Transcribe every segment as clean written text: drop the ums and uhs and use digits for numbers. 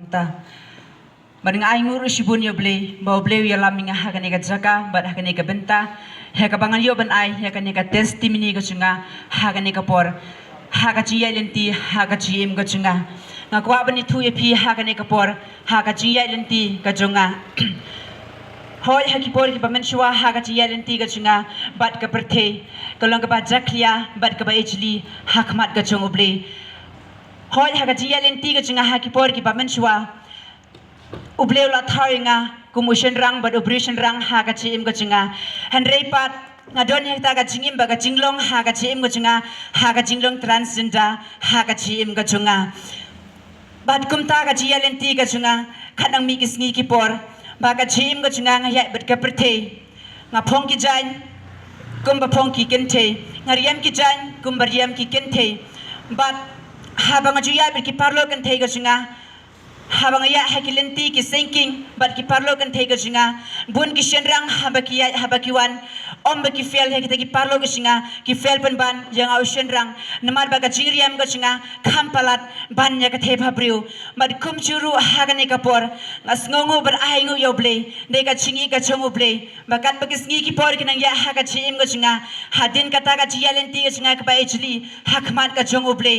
Ta Bading ay nguru shibun yo ble ba ble yo laminga hakane ka jaka bad hakane ka benta heka bangan yo ban ai hakane ka testimony ka chunga hakane ka por haka chi lenti haka chi im ka chunga ngakwa bani thu ye phi hakane ka por haka chi lenti ka chunga hoy haki por ki bamen shwa haka chi lenti ka chunga bad ka perthe kolong ka ba jaklia bad ka ba ejli hakmat ka chung ble hoy haka chi lenti ka chunga haki por ki bamen shwa ubleu la tharinga kumushen rang bad operation rang ha ka chim ka chinga henrei pat ngadon hekta ka chingim ba ka chinglong ha ka chim ka chinga ha ka chinglong transgender ha ka chim ka chunga bad kumta ka chialenti ka chunga khanang mi kisngi ki por ba ka chim ka chunga ngaya bad ka prthe nga phong ki jain kumba phong ki kente ngariam ki jain kumba riam ki kente bad ha ba nga juya bad ki parlo kan thei ka chunga habang ya hakilenti ki sinking bat ki parlo kan thei ka singa bun ki shenrang habaki ya habakiwan om ba ki fel he ki parlo ka singa ki fel pan ban yang au shenrang namar ba ka jingriam ka singa khampalat ban ya ka thei bhabriu mat kum churu hagane ka por ngas ngongo bar ai ngo yo ble de ka chingi ka chongu ble bakat ba kisngi ki por ki nang ya ha ka chim ka singa hadin kata ka chialenti ka singa ka ba ejli hakmat ka chongu ble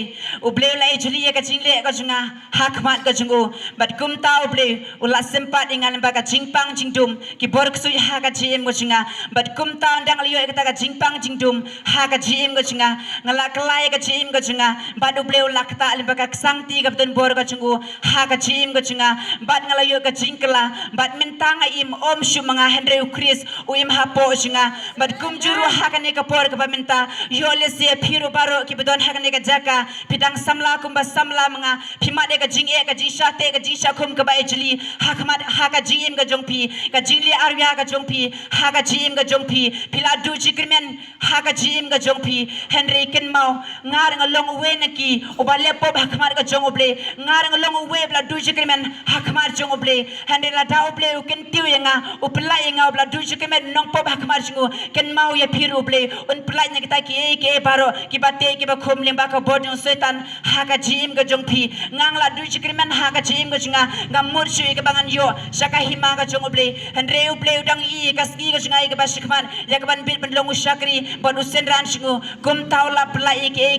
uble la ejli ya ka chingle ka singa hakmat ka chongu bat kum tau ble ula sempat ingan baga jingpang jingdum ki bork sui ha ka jim go singa bat kum tau dang liyo ka ta jingpang jingdum ha ka jim go singa ngala klai ka jim go singa bat ble ula kta le baga sangti ka den bor ka chungu ha ka jim go singa bat ngala yo ka jingkla bat mentanga im om shu manga henry chris u im ha po singa bat kum juru ha ka ne ka por ka menta yo le se phiru baro ki bedon ha ka ne ka jaka pidang samla kumba samla manga phima de ka jing e ka jisha te ka jisha kum ka ba ejli hakmat ha ka jim ka jongpi ka jingli arya ka jongpi ha ka jim ka jongpi pila du jikrimen ha ka jim ka jongpi henry ken mau ngar ngalong we na ki obale pop hakmat ka jongoble ngar ngalong we bla du jikrimen hakmat jongoble henry la da oble ken tiu yanga upla yanga bla du jikrimen nong pop hakmat jingu ken mau ya phiru ble un pla nya kita ki ke baro ki bate ki ba khum limba ka bodung setan ha ka jim ka jongpi ngang la du jikrimen ha ka jim ka jinga ngamur shui ke bangan yo shaka hima ka jongoble henry uble udang i ka ski ka jinga ke ba shikman ya ka ban bit ban longu shakri ban usen ran shingu kum taula pla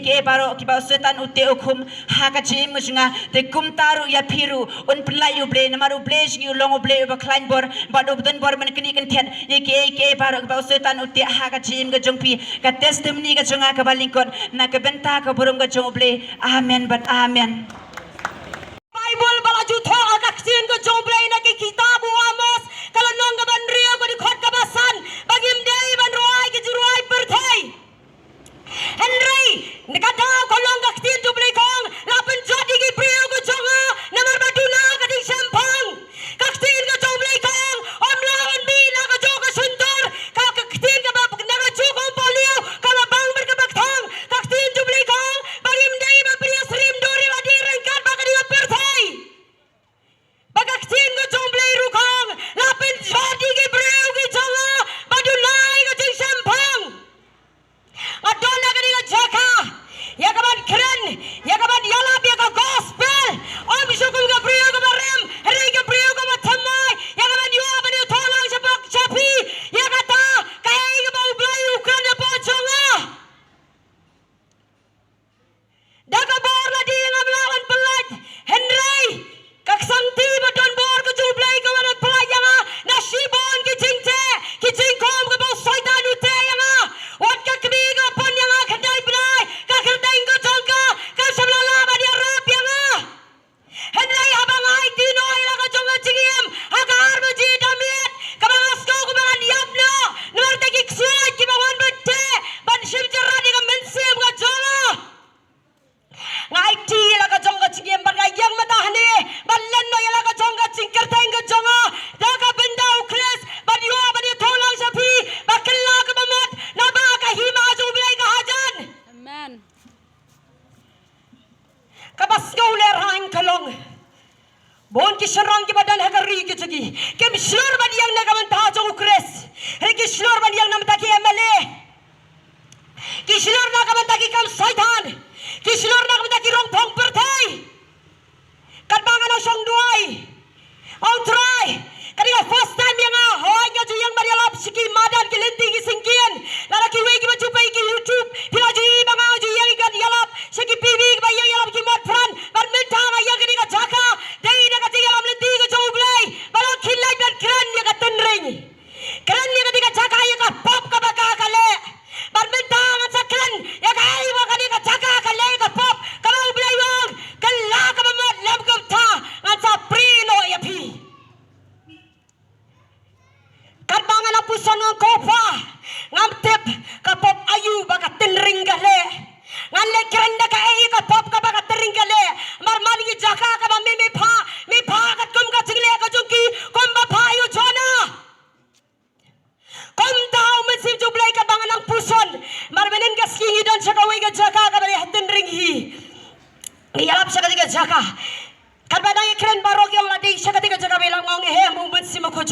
ke baro ki ba setan utte ukhum ha ka jim ka jinga te kum taru ya phiru un pla uble namaru ble shingu longu ble ba klein bor ba ubdan bor man kini kan thian ke baro ki ba setan utte ha ka jim ka jongpi ka testimony ka jinga ka balingkon na ka benta ka burum ka jongoble amen but amen Bible bala jutho agak sin ko joble na ki kitabu Amos kala nong ka ban rio ko di khot ka basan bagim dei ban roai ki juruai perthai Henry nikata ko long ka tin joble kong lapen jodi ki prio ko jonga namar baduna ka ding sampang ka tin ko joble kong om lawan bi na ka joga suntor ka tin ka ba na ka joga polio ka ba bang ber ka bakthang ka tin joble kong bagim dei ba prio srim dori wa di rengkat ba ka di perthai bagaktin ko jomble rukong lapin jodi ki breu ki jonga badulai ko jing sampang adona ka dinga jaka ya kaban kren ya kaban yala bi ka gospel om shukul ka breu ko barem re ka breu ko mathamai ya kaban yo bani tholang sabak chapi ya kata kai ka bau blai ukran pa jonga daga bor la di ngamlawan pelat henry kaksangti badon bor ko jublai ko wan pelayanga nasibon ki jingte ki jingkom ko bau soitan ute yanga wat ka kbi ko pon yanga khandai bnai ka khandai ko jongka ka sablala badi arab yanga henry habang ai tinoi la ka jonga jingiem agar baji damit ka bangasko ko bangan yapno nur te ki kswai ki bawan bette ban shim jarani ka mensem ka jonga ngai ti la ka jonga jingiem ban ga yang matahne ballen no yala ka jonga jingker teng ka jonga da ka benda ukles ban yo ban tholang sapi bakalla ka bamot na ba ka hima jublai ka hajan Amen. ka bas gaule rang kalong bon ki sharang ki badan hagari ki chagi kem shlor ban yang na ka man ta jo ukres he ki shlor ban yang nam ta ki mla ki shlor na ka man ta ki kam saitan ki shlor na ka man ta ki rong phong per thai kat bangan song duai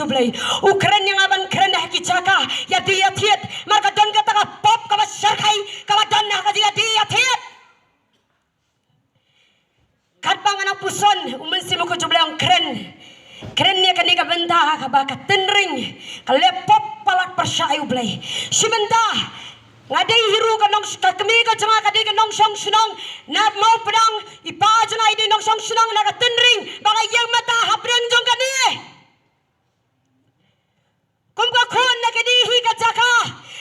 jublay ukren yang aban kren haki chaka ya dia thiet marka don ka taka pop ka sarkai ka don na ka dia thiet kat bangan puson umensi mo ko jublay ang kren niya kanika benda ka ba ka tenring ka lepop palak persai ublay simenta ngadai hiru ka nong ka kemi ka jama ka de nong song sunong na mau pedang ipa jana ide nong song sunong na ka tenring baka yang mata hapreng jong ka ni kum ka khon na ka di hi ka jaka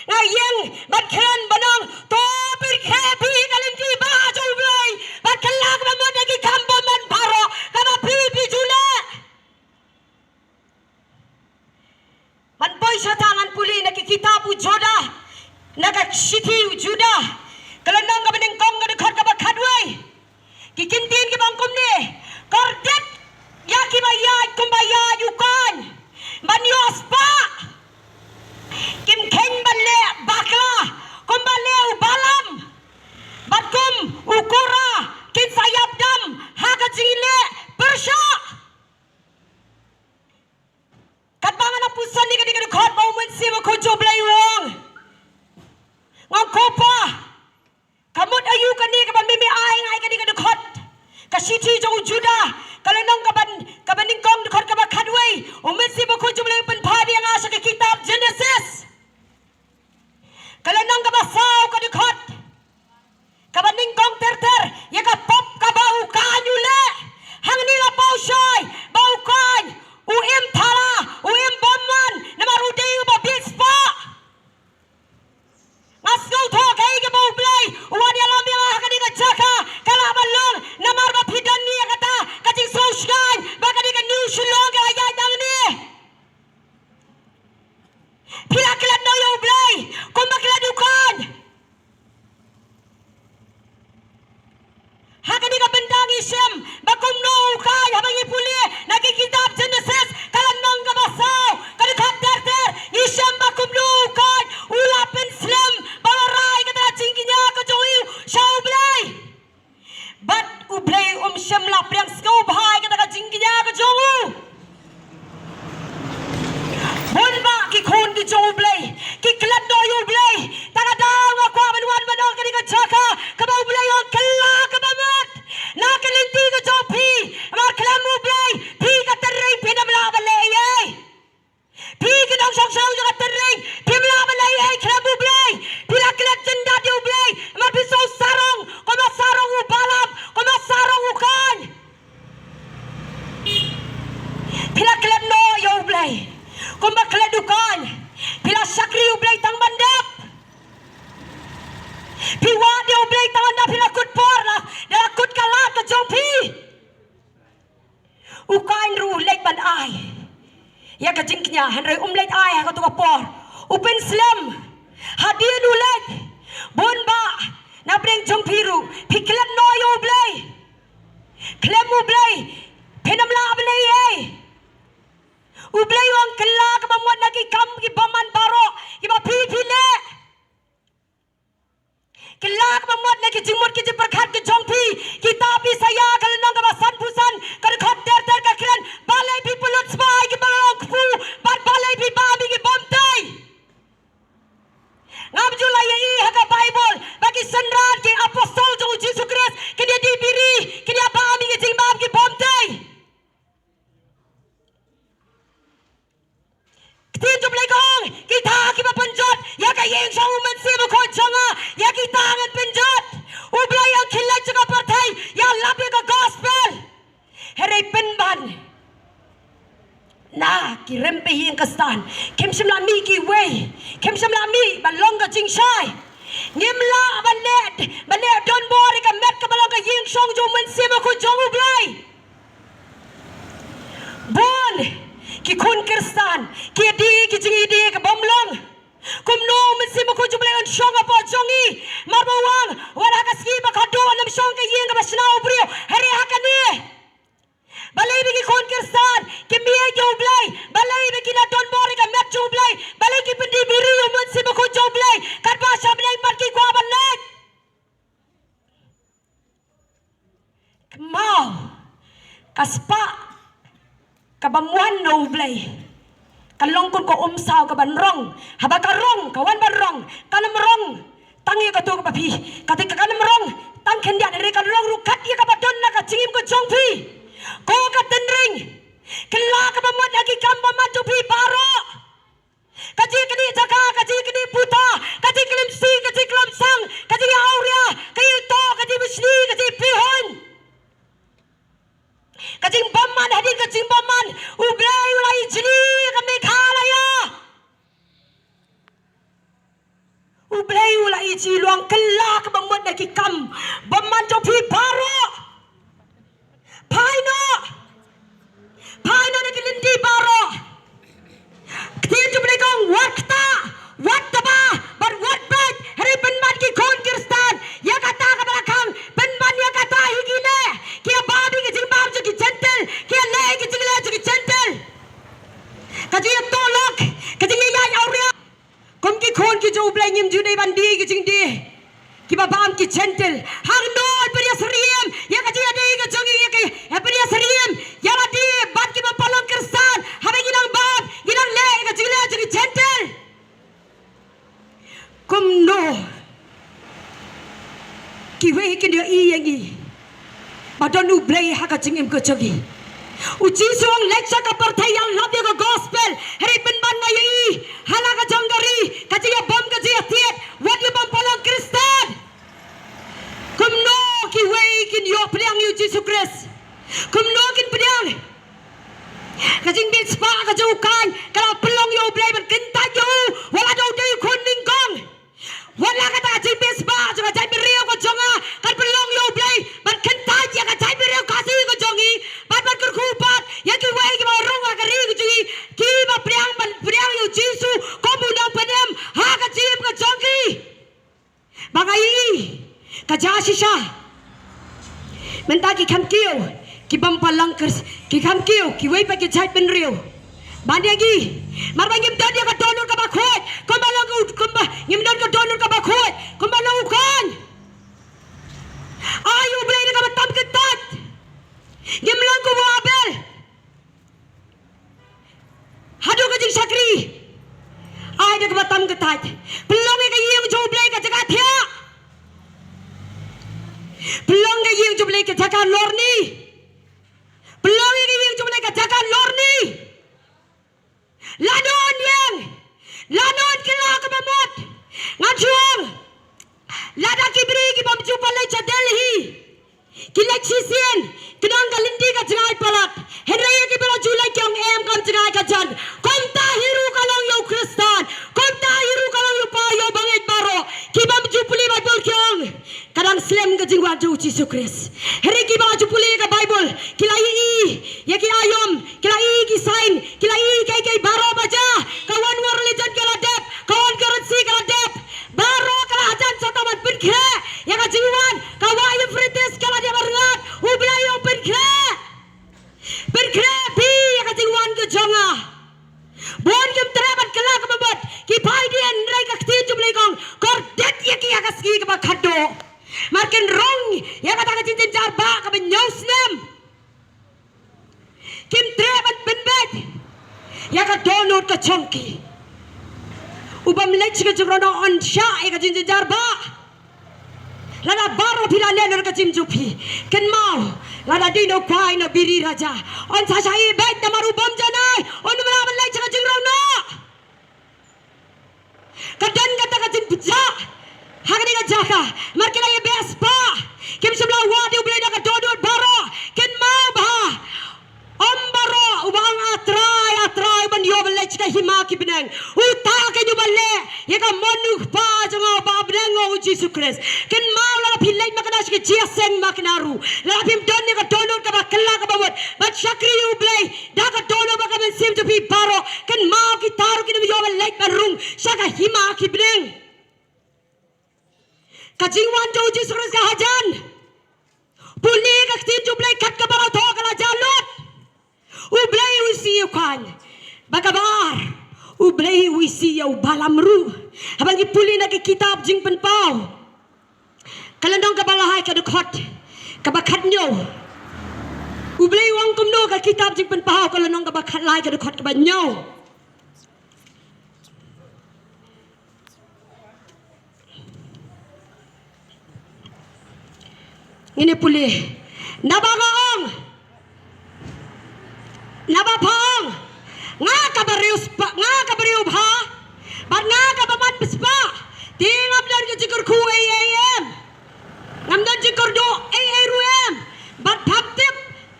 na yang ban khen banong to pir khe bi ka len ki ba jo blai ba kalak ba mo de ki kambo man baro ka ba pi jule man boy sa tangan puli na ki kitabu joda Naga City Juda kalau nong ka beneng kong ka khot ka ba khadwai kikintin ki bang kum ni kordet ya ki ba ya kumbaya yukan banyos pa kim keng balle baka kumbale ubalam batkum ukura kin sayap dam haga jile persya kat bangan pusan ni ka khot ba mun si mo ko joblay wong ngong kopa kamut ayu kani kaban mimi ai ngai kani ka dekhot ka city jong juda kalau nong kaban ningkong dekhot ka ba khadwai umesi bo khujum le pen phadi nga sa kitab Genesis kalau nong ka ba saw ka dekhot kaban ningkong ter ya ka pop ka ba ukanyu le hang ni la pau shoy ba ukan uim thara uim bomman namaru dei ba bispa Asgau tho kai ke bau play wadi alam yang akan dikacaka kala balong namar ba pidan ni kata kacing soskan baka di new shulong ka ayat dang ni pila kelat no yo play kum bakla dukan hakan di bendang isem bakum no kai habang ipuli nagi kitab Genesis kala nong ka basaw kali ter isem bakum no kai ulapen slam balarai kata cingkinya ke joiu shau blai bat ublai syam la priang skau bhai kata cingkinya ke joiu bon ba ki khon ki joiu blai ki klat do yu blai tanga daw ko banwan banong ka ka chaka ka ba blai on kala ka ba mat na ka linti ka jopi amar klamu blai pi ka terrei pinam la balai ai pi ka dong song song ka terrei pimla balai ai klamu blai pila kelat jenda dia blai amar pisau sarong ko ma sarong u balam ko ma sarong u kan pila kelat no yo blai ko ma kelat dukan pila sakri u blai tang bandap piwa dia u blai tang bandap pila kut por la dia kut kala ka jompi u kain ru lek ban ai ya ka jingknya hanrei lek ai ka tu ka por upen slam hadir ulat bonba na breng jompiru piklat noyo blai klemu blai penam la blai ai ublai wang kala ka bamwan na ki kam ki baman baro ki ba pi le kala ka bamwan na ki jimut ki perkhat ki jompi kitabi saya kala nong ka basan pusan ka khat ter ka kran balai pi pulut spai ki barong pu balai pi babi ki bomtai ngam julai ye haka Bible bagi senrat ke apostol jo Jesus Christ ke dia dibiri ke dia pahami ke jimbab ke bomtai tin jom legong kita ki penjot ya ka yeng sang umat se mo ko janga ya kita ngan penjot ublai yang khilai jaga partai ya labe ka gospel herai penban na ki rempe hi ka stan kem shimla mi ki way kem shimla mi balong ka jingshai nimla balet don bori ka met ka balong ka yeng song jo men se mo ko jong ublai bon ki kun kristan ki di ki jingi di ka bomlong kum no men se mo ko jublai on shong apa jongi marbawang wala ka ski ba ka do nam shong ka yeng ka basna ubrio hari hakani balai bagi kon kristan ki miye jublai balai bagi na don bori ka met jublai balai ki pendi biri men se mo ko jublai kat ba shabnai mar ki kwa balak mau kaspa kabamuan no blay kalong kun ko umsaw ka banrong habakarong kawan banrong kanamrong tangi ka tu ka papi katika kanamrong tang kendia dari kalong rukat ya ka badon na ka cingim ko jongpi ko ka tenring kela ka bamot lagi kamba matu pi baro kaji kini jaka kaji kini puta kaji kelim si kaji kelam sang kaji auria kaji to kaji bisni kaji pihon kajing baman hadir kajing baman ublay ulai jeli ke Meghalaya ublay ulai jeli luang kelak bamut lagi kam baman topi baro paino lagi lindi baro ketir tu berikong wakta ba bar watbat hari penman ki kon kirstan ya kata ke belakang penman ya kata higine kia babi ke jilbab ki gentle kia le ke jingla ki gentle kajiya tolak kajiya ya auria kom ki kon ki jo blai ngim ju dei bandi ki jingdi ki babam ki gentle hang nol peria seriem ya kajiya dei ke jongi ya ke peria seriem ya ladi bat ki bapalong kirstan habe ginang bab ginang le ke jingla ki gentle kom no ki we ki dia I yang I badon ublay haka jingim ke jogi uji suang lecture ka partai yang labya ka gospel hari penban na I hala ka jonggari kajiya bom kajiya tiet wadi bom palong Kristen kum no ki way kin yo priang yu Jesus Christ kum no kin priang kajing bin spa ka jukan kala pelong yo blay ban kinta yo wala do day kuning kong wala ka ta kajing bin spa juga jai beriu ko jonga kan pelong yo blay ban kinta ya ka jai beriu kasi ko jongi ban ban kurkupat ya ki way ki marong ka ri ko jongi ki ba priang yo Jesus ko munang panem ha ka jim ka jongi bangai ka jasisha menta ki kam kiu ki bampalang kers ki kam kiu ki way pa ki jai ben riu bandagi marbangim dia ka donor ka bakhot kombalang komba ngim don ka donor ka bakhot kombalang ukan ayu blay ka batam ketat ngim lang ko abel hadu ka jing sakri ay ka batam ketat pelong ka yeng jo blay ka jaga thia pelong ka yeng jo blay ka jaga lorni pelong ka yeng jo blay ka jaga lorni lanon kila ka bamot ngajung lada kibri ki bamju palai cha Delhi kileksisen kinang galindi ka jangai palat henraya ki bela julai kyong em kam jangai ka jan komta hiru kalong yo Kristen komta hiru kalong yo pa yo bangit baro ki bamju puli Bible kyong kadang slam ka jingwa jo Jesus Christ heri ki bela puli ka Bible kilai I ya ki ayom kilai ki sign kilai kai baro baja kawan war religion kala dep kawan currency kala dep baro kala ajan sataman pinkhe ya ka jiwan kawai frites kala dia barengat ublay yo pinkhe bi ya ka jiwan ke jonga bon kim terabat kala ka babot ki pai dian rai ka kti jublay kong kor det ya ki ka ski ka khaddo marken rong ya ka ta jinjin jar ba ka benyos nem kim terabat benbet ya ka donor ka chongki ubam lech ka jrono on sha ya ka jinjin jar ba lada baro pila lenor ka jimjupi ken mau lada dino kwai no biri raja on sa sai bet na maru bom janai on mara lech ka jrono kadan kata ka jin pizza hagani ka jaka markina ye bespa kim sebla wadi ublay na ka donor baro ken mau ba Ombaro ubang atrai ban yo belech ka hima ki benang uta ke ju balle ye ka monu pa janga ba benang o Jesus Christ ken mau la philai makana ki chia seng maknaru la phim don ni ka donor ka ba kala ka ba but shakri ublay da ka donor ba ka ben sim to be baro ken mau ki taru ki yo belech ba rung shaka hima ki benang ka jingwan jo Jesus Christ ka hajan puli ka tin jublay kat ka ba tho ka la jalot ublay wisi yukan bakabar ublay wisi yaw balamru habang ipuli na kitab jing penpau kalandong kabalahay kadukot kabakat nyo ublay wang kumno ka kitab jing penpau kalandong kabakat lay kadukot kabanyo ini pulih nabagaong nabapong nga kabarius ba bat nga kabaman pispa tingap dan kejikur ku am ngam dan jikur do ruem bat baptip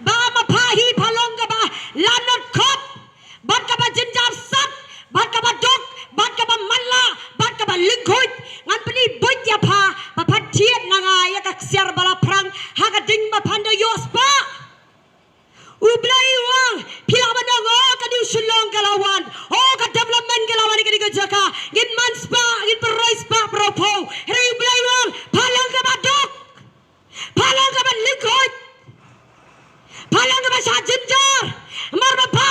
ba mapahi palong ka ba lanot kop bat ka ba jinjar sat bat ka ba dok bat ka ba malla bat ka ba lingkut ngan peni boy ya pa papat tiet nga ya ka siar bala prang haga ding mapanda yospa ublai wang pila manango kadiu sulong kalawan ka development kalawan kadi jaka gin manspa gin perois pa propo heri ublai wang palong ka ba dok palong ka ba lingkut palong ka ba sa jinjar marba pa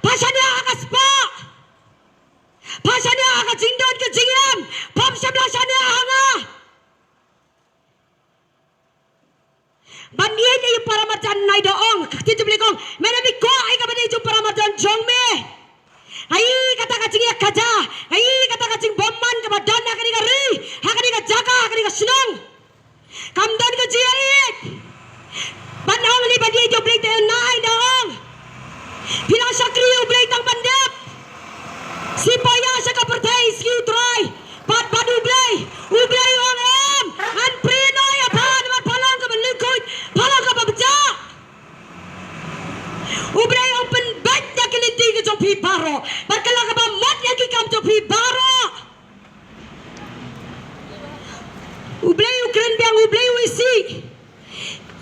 pasanya akas pa pasanya akas jingdon ke jingam pam sebelasannya hanga bandian ni para marjan nai doong kakti tu belikong mana biko ai ka bani ju para marjan jong me ai kata kacing ya kaja ai kata kacing bomman ka badan ka ni ri ha ka ni ka jaga ka ni ka sinong kamdan ka jiait banong ni bani ju belik te nai doong pila sakri u belik tang bandap sipaya sa ka pertai skiu try pat padu blay u blay ong em an prino ya pan mat palang ka belikut palang ka babja u blay ong pen bat ya kiliti ka jong pi baro pat kala ka ba mat ya ki kam jong pi baro u blay u kren biang u blay u isi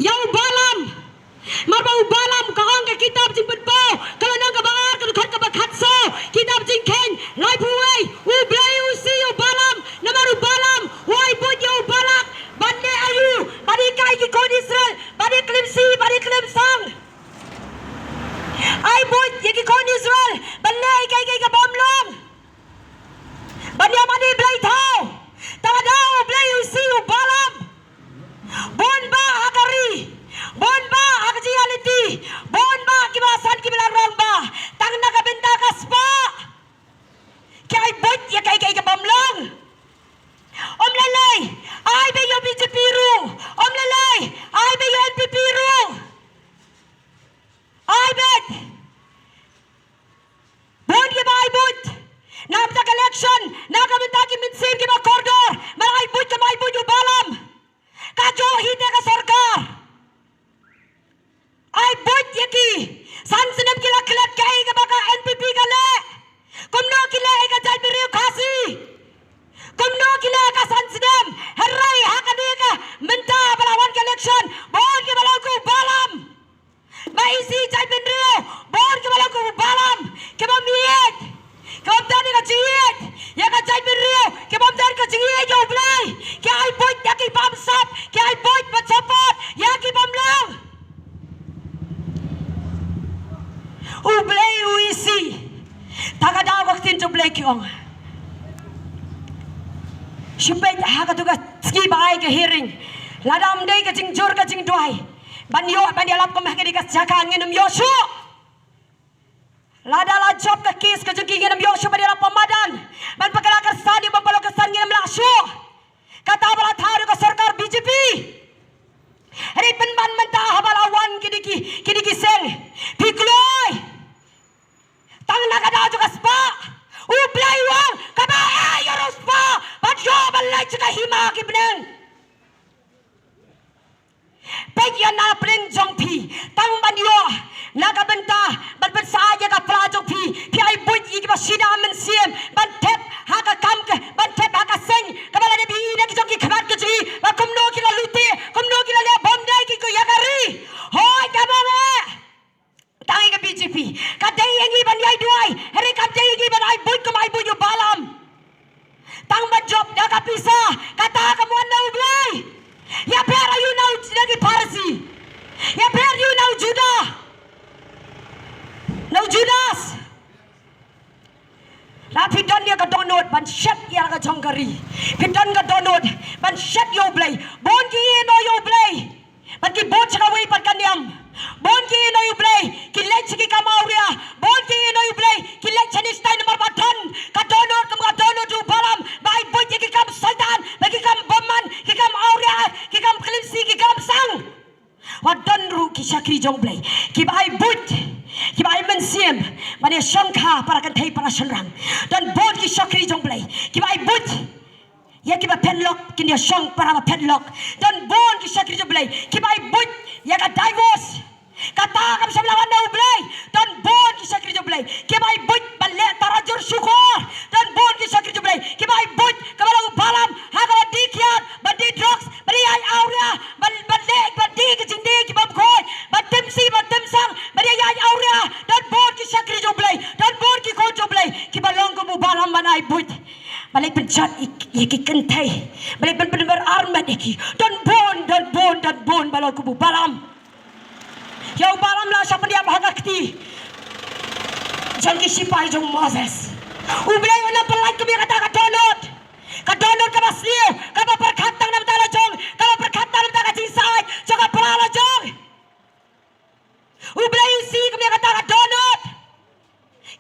ya u balam marba u balam ka ong ka kitab jing bedbo kala nang ka bangar ka khat ka ba khatso kitab jing ken lai puai u blay u si u balam namaru balam wai bud ya u balak bande ayu badi kai ki kon Israel badi klimsi badi klim sang ai bud ye ki kon Israel bande kai kai ka bomlong bande mani blay thau tada u blay u si u balam bon ba agari bon ba agjialiti bon ba kibasan kibilarang ba tang nakabenta ka spa kai bot ya kai kai ka bamlang om lalay ai be yo BJP ru om lalay ai be yo NPP ru ai bet bon ke bai bot napta election nakabenta ki mitsim ki ba corridor malai bot ka mai bot balam ka jo hite ka sarkar ai bot ye ki sansinam ki laklat kai ka baka NPP ka le kumno kila ega jalbiriu khasi kumno kila ka sansinam herrai hakadega menta balawan ke election bon ke balaku balam maisi jalbiriu bon ke balaku balam ke bamiet ke bamdani ka jiet ya ka jalbiriu ke bamdan ka jiet yo blai ke ai bot ya ki bam sap ke ai bot pat support ya ki bamlang u blai u isi tagada waktin tu blai kiong shipet ha ka tu ka ski bai ke hearing ladam dei ka jing jor ka jing duai ban yo ban dia lap ko mah ke di ka jaka nginum yosu lada la job ka kes ka jing nginum yosu ban dia lap pamadan ban pakala ka sadi ban palo ka san nginum lasu kata bala tharu ka sarkar BJP hari penban menta habalawan kidiki seng pikloi tang nakada juga spa ublai wang kaba ayo spa bat yo balai cika hima ki beneng pegya na pren jong pi tang ban yo naga benta bat bat saja ka pra jong pi ai buj ki ba sida men siem ban tep ha ka kam ke ban tep ha ka seng kabala ne bi ne ki jong ki khabat ke ji ba kumno ki la luti kumno ki la le bom dai ki ko yagari hoi kabale tangi ke BJP kadai yang iban yai duai hari kadai yang iban ai buj ke mai buj yo balam tang ban job da ka pisa kata kamu na ublai ya per ayu na lagi parsi ya per you na juda no judas la pidon dia ka donut ban shat ya ka jongkari pidon ka donut ban shat yo blai bon ki no yo blai ban ki bon chaka wei pat kanyam bon ki no yo blai ki lech ki kamauria bon ki no yo blai ki lech chani stain nomor baton ka donut tu balam bai boy ki kam saitan bagi kam bomman ki kam auria ki kam klimsi ki kam sang siem bani shongkha para kan thei para shanrang dan bon ki shakri jongblai ki bai but ya ki ba penlock ki dia shong para ba penlock dan bon ki shakri jongblai ki bai but ya ka divorce kata kam sablawan na ublai dan bon ki shakri jongblai ki bai but balle tarajur syukur dan bon ki shakri jongblai ki bai but kabala balam ha ka dikiat badi drugs badi ai auria balle badi ki jindi ki bam khoi batem si batem sang badi ai auria dan bon ki shakri jongblai dan bon ki khon jongblai ki balong ko balam banai but balik penjat iki kentai balik benar armat iki dan bon balong ko balam Yau balam lah siapa dia bahagakti. Jangan sipai jong Moses. Ublay wala pelai kami kata kadonot ka basliu, ka perkatang nam tala jong, ka perkatang nam tala cinsai, jaga perala jong. Ublay usi kami kata kadonot.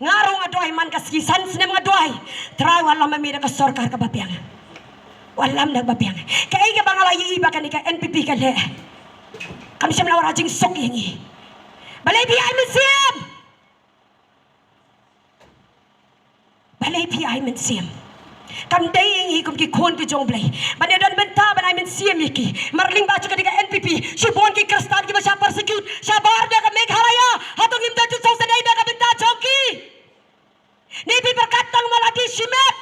Ngarung adoy man kaskisan sinem adoy. Try wala mamira ka sorkar ka bapiang. Walam nag bapiang. Kay ka bangalay iba ka ni ka NPP ka le. Kami siya melawar rajing sok ini. Balai PI mensiam. Balai PI mensiam. Kam day ini kum ki khon ki jong blai. Bani dan benta balai mensiam iki. Marling baca ketika NPP. Shibon ki kristan ki masya persecute. Syabar dia ke Meghalaya. Hatong imda tu sau sedai dia ke benta jongki. Nipi perkatang malati shimet.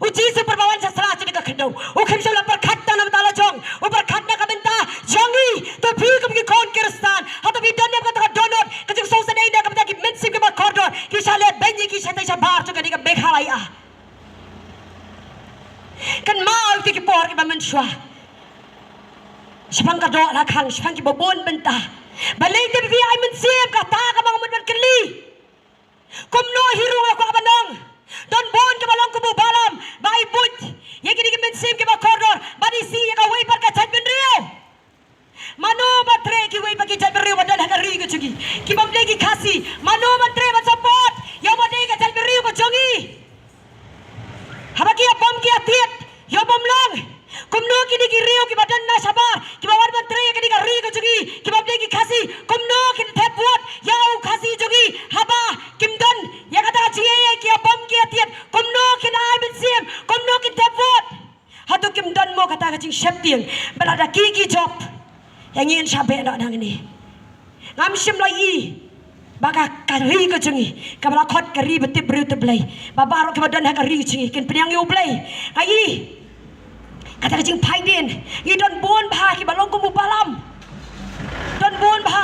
Uji superbawan sasra cini ka khendau. Ukhim sila perkatang nam tala jong. Uperkatna ka benta jongi. Tapi kum ki khon kristan. Hato bi dan ka ta donor. Kajing sau sedai dia ka benta ki mensim ki ba kordor. Ki sale benji ki satai sabar tu ka ka Meghalaya. Kan mau ki por ki ba menswa. Sepang ka do la khang sepang ki bobon benta. Balai te bi ai mensim ka ta ka mang mun keli. Kum no hiru aku abanang. Don bon ke balong kubu balam bai but ye kini ke mensim ke bakordor bani si ye ka wei par ka chat ben rio mano batre ki wei pa ki chat ben rio badan ha ri ke chugi ki bam ki khasi mano batre ba support yo bade ka chat ben rio ko jongi haba ki bam ki atiet yo bam long kumno kini ki rio ki badan na sabar ki bawan batre ye kini ka ri ko chugi ki bam ki khasi kumno kini thep buat yau khasi jogi haba kimdan ye kata jiye ki bam ki atiet kumno kini ai bensim kumno kini thep buat hatu kimdan mo kata ka jing shepting belada ki job yang ingin sabe nak nang ini ngam sim lai baka kari ko jungi kabala khot kari betip bru te blai babaro ke badan ha kari jungi ken penyang yo blai ai kata ka jing phaidin i don bon bha ki balong ko mu balam don bon bha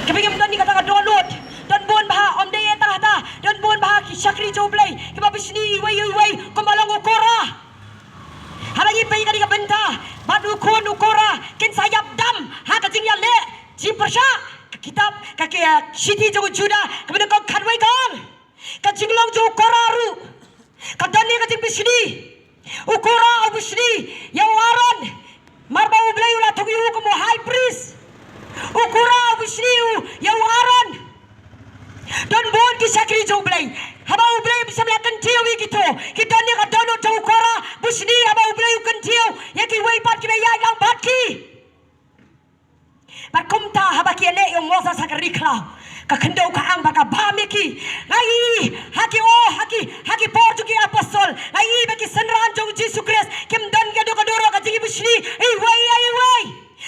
ke bigam don ni kata ka donot don bon bha om de eta hata don bon bha ki shakri jo blai ke babisni wei ko balong ko kora halagi pai ka ka benta badu khon ukora ken sayap dam ha ka jing ya le ji persha kitab ka ke siti jo juda kemudian kau khanwai kang ka jinglong jo koraru ka dani ka jing bisni ukora bisni ya waron marba ublai ula thugi ko mo high priest ukora bisni ya waron don bon ki sakri jo blai haba ublai bisa melakukan tiu gitu kita ni ka dono jo ukora bisni haba ublai kan tiu ya ki wei pat ki ya gang bat ki Bakumta habaki ele yung mosa sa karikla. Kakandau ka ang baka bamiki. Ngai haki portugi apostol. Ngai baki sanran jong Jesus Christ. Kim dan ka dokadoro ka jigi bisni. Iway.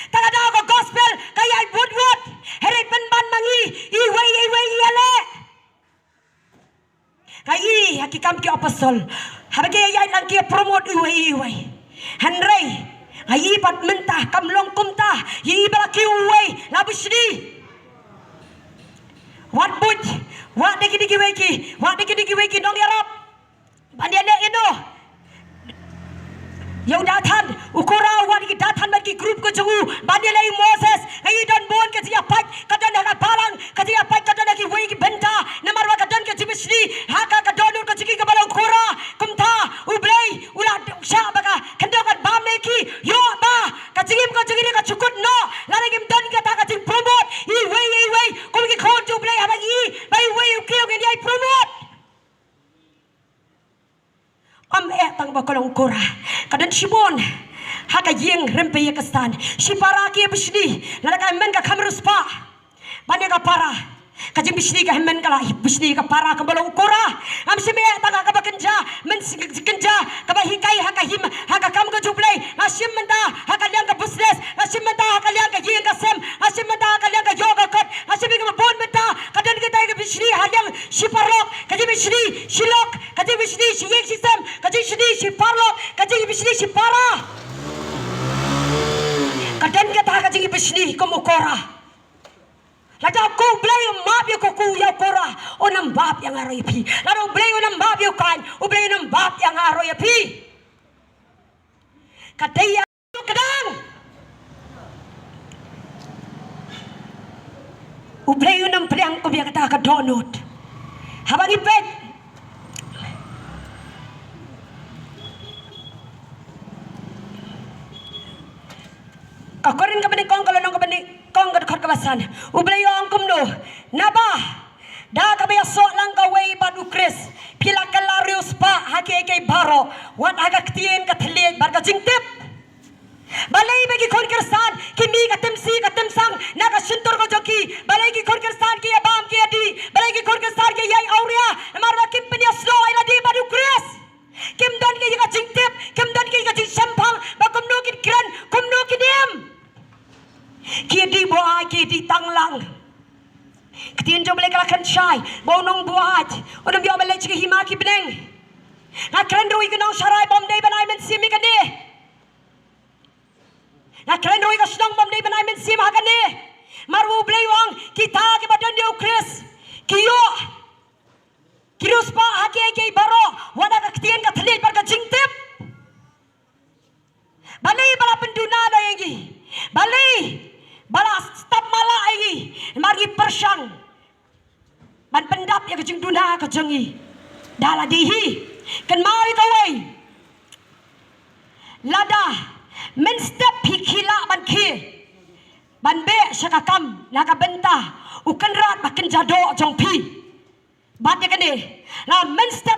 Tagadaw ka gospel kaya wood. Heret ban mangi. Iway ele. Ngai haki kam ki apostol. Habaki ayay lang ki promote iway. Hanray. Ai pat mentah kamlong kumtah yi bala kiwei labusni wat but wat diki weki dong yarap bandiane ino yau dathan ukura wat ki dathan bagi group ko jungu bandiale Moses ai don bon ke sia pat kadon ha palang ke sia pat kadon ki wei ki benta namarwa kadon ke jibisni haka kadon ko jiki ke balong kura kumtha ublai ula sha baga kendo kan bameki yo ba kajingim ko jigi ka chukut no larigim dan ka ta kajing promote i wei ko ki khon ju ublai habagi bai wei ukio ke dia promote am tang bakolong kura kadan shibon haka yeng rempe yakastan shiparaki bisni lalaka men ka kamrus pa bane ka para Kajing bisni ka hemmen kala bisni ka para ka balo ukora. Am sime tanga ka bakenja men kenja ka ba hikai haka him haka kam ka jublay. Asim menda haka liang ka business. Asim menda haka liang ka yeng ka sem. Asim menda haka liang ka yoga kot. Asim ka bon menda kadan kita ka bisni haliang siparok. Kajing bisni silok. Kajing bisni siyeng sistem. Kajing bisni siparlok. Kajing bisni sipara. Kadan kita kajing bisni kum ukora. Lada ko blay map yo ko kuya kora onam bab yang aroy pi. Lada blay onam bab yo kan, blay onam bab yang aroy pi. Kadaya kadang. Blay onam priang ko biya kata ka donut. Habang ipet. Kakorin ka ba ni kong kalonong ka ba ni kong kadukot kabasan. Ublay yo ang kumno. Naba. Da kabaya so lang ka way badu Chris. Pila kalarius pa haki kay baro. Wan agak tien ka thlid barga jingtip. Balay bagi konkersan kimi katemsi katemsang naga suntur ko joki. Balay ki konkersan ki abam ki adi. Balay ki konkersan ki yai aurea. Marwa kim penya slow ay ladi badu Chris. Kim don ki ka jingtip. Kim don ki ka jing sampang. Bakum no kin kran. Kum no kidim. Kidi buat, kidi tanglang. Ketiin jo boleh kalakan syai, bau nong buat. Orang biar boleh cakap himaki beneng. Nak keren rui kenong syarai bom day benai men sim ikan ni. Nak keren rui kesenong bom day benai men sim hakan ni. Maru boleh wang kita ke badan dia Chris. Kiyo. Kirus pa haki haki baro. Wadah ketiin ke telit berka jingtip. Balai bala penduna dah yang ni. Balai. Bala stop mala ai mari persang ban pendap ya kejeng duna kejengi dala dihi kan mai kawai lada men step hikila ban ki ban be syakakam naga benta ukan rat makin jado jong pi bat ya kene la men step